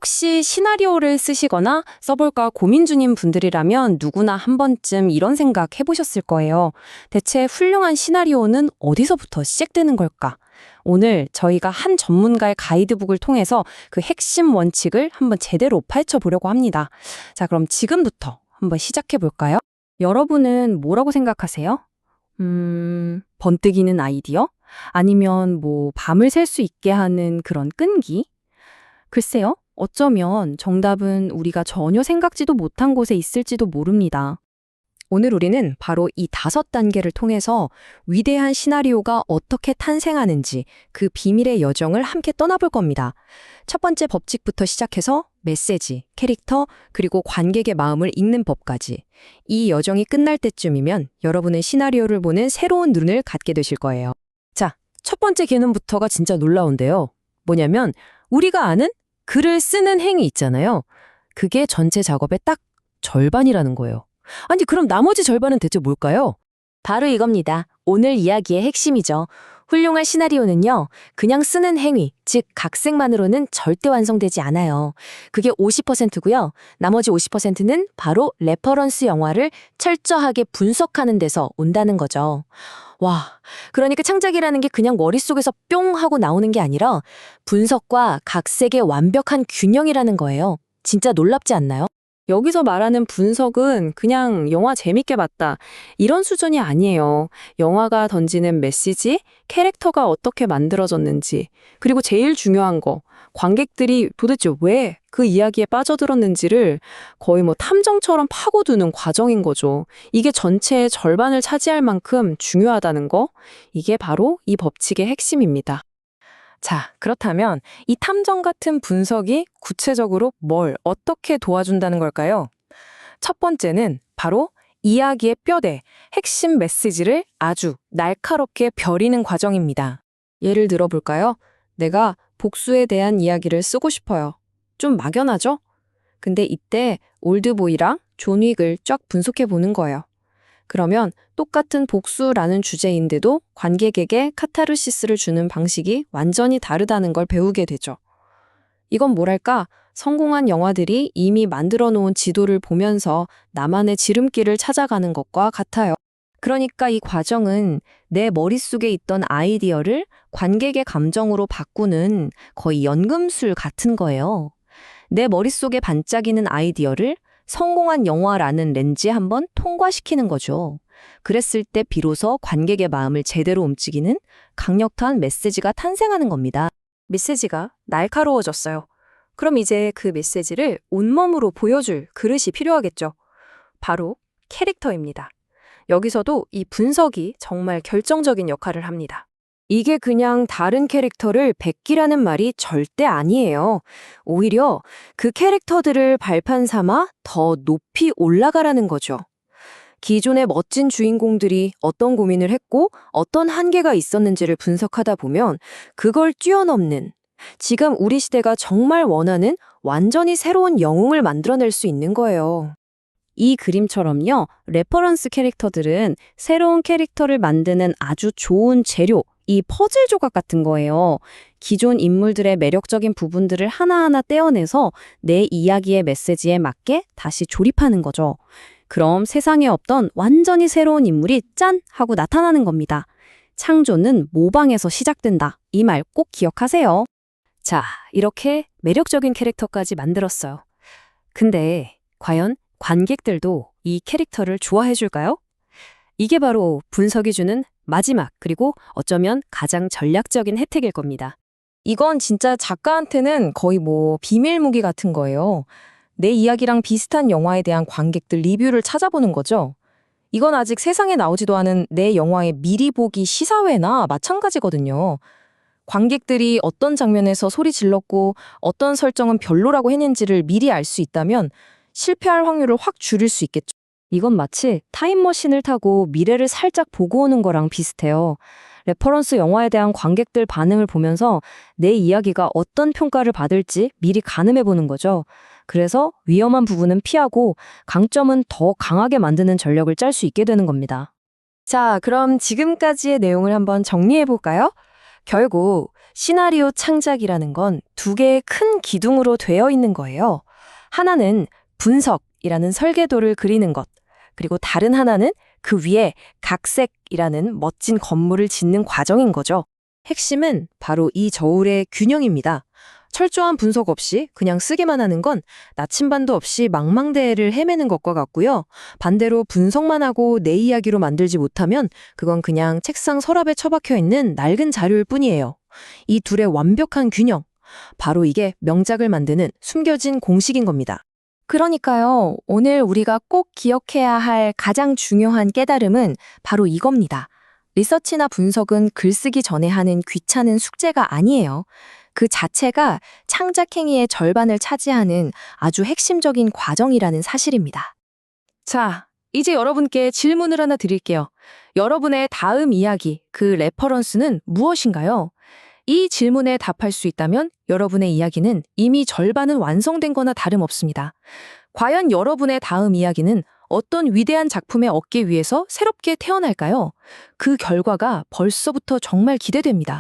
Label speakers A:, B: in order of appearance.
A: 혹시 시나리오를 쓰시거나 써볼까 고민 중인 분들이라면 누구나 한 번쯤 이런 생각 해보셨을 거예요. 대체 훌륭한 시나리오는 어디서부터 시작되는 걸까? 오늘 저희가 한 전문가의 가이드북을 통해서 그 핵심 원칙을 한번 제대로 파헤쳐 보려고 합니다. 자, 그럼 지금부터 한번 시작해 볼까요? 여러분은 뭐라고 생각하세요? 번뜩이는 아이디어? 아니면 밤을 샐 수 있게 하는 그런 끈기? 글쎄요, 어쩌면 정답은 우리가 전혀 생각지도 못한 곳에 있을지도 모릅니다. 오늘 우리는 바로 이 5단계를 통해서 위대한 시나리오가 어떻게 탄생하는지 그 비밀의 여정을 함께 떠나볼 겁니다. 첫 번째 법칙부터 시작해서 메시지, 캐릭터, 그리고 관객의 마음을 읽는 법까지. 이 여정이 끝날 때쯤이면 여러분은 시나리오를 보는 새로운 눈을 갖게 되실 거예요. 자, 첫 번째 개념부터가 진짜 놀라운데요. 뭐냐면 우리가 아는 글을 쓰는 행위 있잖아요. 그게 전체 작업의 딱 절반이라는 거예요. 아니, 그럼 나머지 절반은 대체 뭘까요? 바로 이겁니다. 오늘 이야기의 핵심이죠. 훌륭한 시나리오는요, 그냥 쓰는 행위, 즉 각색만으로는 절대 완성되지 않아요. 그게 50%고요. 나머지 50%는 바로 레퍼런스 영화를 철저하게 분석하는 데서 온다는 거죠. 와, 그러니까 창작이라는 게 그냥 머릿속에서 뿅 하고 나오는 게 아니라 분석과 각색의 완벽한 균형이라는 거예요. 진짜 놀랍지 않나요? 여기서 말하는 분석은 그냥 영화 재밌게 봤다, 이런 수준이 아니에요. 영화가 던지는 메시지, 캐릭터가 어떻게 만들어졌는지, 그리고 제일 중요한 거, 관객들이 도대체 왜 그 이야기에 빠져들었는지를 거의 탐정처럼 파고드는 과정인 거죠. 이게 전체의 절반을 차지할 만큼 중요하다는 거, 이게 바로 이 법칙의 핵심입니다. 자, 그렇다면 이 탐정 같은 분석이 구체적으로 뭘 어떻게 도와준다는 걸까요? 첫 번째는 바로 이야기의 뼈대, 핵심 메시지를 아주 날카롭게 벼리는 과정입니다. 예를 들어 볼까요? 내가 복수에 대한 이야기를 쓰고 싶어요. 좀 막연하죠? 근데 이때 올드보이랑 존 윅을 쫙 분석해 보는 거예요. 그러면 똑같은 복수라는 주제인데도 관객에게 카타르시스를 주는 방식이 완전히 다르다는 걸 배우게 되죠. 이건 뭐랄까, 성공한 영화들이 이미 만들어 놓은 지도를 보면서 나만의 지름길을 찾아가는 것과 같아요. 그러니까 이 과정은 내 머릿속에 있던 아이디어를 관객의 감정으로 바꾸는 거의 연금술 같은 거예요. 내 머릿속에 반짝이는 아이디어를 성공한 영화라는 렌즈에 한번 통과시키는 거죠. 그랬을 때 비로소 관객의 마음을 제대로 움직이는 강력한 메시지가 탄생하는 겁니다. 메시지가 날카로워졌어요. 그럼 이제 그 메시지를 온몸으로 보여줄 그릇이 필요하겠죠. 바로 캐릭터입니다. 여기서도 이 분석이 정말 결정적인 역할을 합니다. 이게 그냥 다른 캐릭터를 베끼라는 말이 절대 아니에요. 오히려 그 캐릭터들을 발판 삼아 더 높이 올라가라는 거죠. 기존의 멋진 주인공들이 어떤 고민을 했고 어떤 한계가 있었는지를 분석하다 보면 그걸 뛰어넘는, 지금 우리 시대가 정말 원하는 완전히 새로운 영웅을 만들어낼 수 있는 거예요. 이 그림처럼요, 레퍼런스 캐릭터들은 새로운 캐릭터를 만드는 아주 좋은 재료, 이 퍼즐 조각 같은 거예요. 기존 인물들의 매력적인 부분들을 하나하나 떼어내서 내 이야기의 메시지에 맞게 다시 조립하는 거죠. 그럼 세상에 없던 완전히 새로운 인물이 짠! 하고 나타나는 겁니다. 창조는 모방에서 시작된다. 이 말 꼭 기억하세요. 자, 이렇게 매력적인 캐릭터까지 만들었어요. 근데 과연 관객들도 이 캐릭터를 좋아해 줄까요? 이게 바로 분석이 주는 마지막, 그리고 어쩌면 가장 전략적인 혜택일 겁니다. 이건 진짜 작가한테는 거의 비밀 무기 같은 거예요. 내 이야기랑 비슷한 영화에 대한 관객들 리뷰를 찾아보는 거죠. 이건 아직 세상에 나오지도 않은 내 영화의 미리 보기 시사회나 마찬가지거든요. 관객들이 어떤 장면에서 소리 질렀고 어떤 설정은 별로라고 했는지를 미리 알 수 있다면 실패할 확률을 확 줄일 수 있겠죠. 이건 마치 타임머신을 타고 미래를 살짝 보고 오는 거랑 비슷해요. 레퍼런스 영화에 대한 관객들 반응을 보면서 내 이야기가 어떤 평가를 받을지 미리 가늠해 보는 거죠. 그래서 위험한 부분은 피하고 강점은 더 강하게 만드는 전략을 짤 수 있게 되는 겁니다. 자, 그럼 지금까지의 내용을 한번 정리해 볼까요? 결국
B: 시나리오 창작이라는 건 두 개의 큰 기둥으로 되어 있는 거예요. 하나는 분석이라는 설계도를 그리는 것, 그리고 다른 하나는 그 위에 각색이라는 멋진 건물을 짓는 과정인 거죠. 핵심은 바로 이 저울의 균형입니다. 철저한 분석 없이 그냥 쓰기만 하는 건 나침반도 없이 망망대해를 헤매는 것과 같고요. 반대로 분석만 하고 내 이야기로 만들지 못하면 그건 그냥 책상 서랍에 처박혀 있는 낡은 자료일 뿐이에요. 이 둘의 완벽한 균형, 바로 이게 명작을 만드는 숨겨진 공식인 겁니다.
A: 그러니까요, 오늘 우리가 꼭 기억해야 할 가장 중요한 깨달음은 바로 이겁니다. 리서치나 분석은 글쓰기 전에 하는 귀찮은 숙제가 아니에요. 그 자체가 창작 행위의 절반을 차지하는 아주 핵심적인 과정이라는 사실입니다. 자, 이제 여러분께 질문을 하나 드릴게요. 여러분의 다음 이야기, 그 레퍼런스는 무엇인가요? 이 질문에 답할 수 있다면 여러분의 이야기는 이미 절반은 완성된 거나 다름없습니다. 과연 여러분의 다음 이야기는 어떤 위대한 작품의 얻기 위해서 새롭게 태어날까요? 그 결과가 벌써부터 정말 기대됩니다.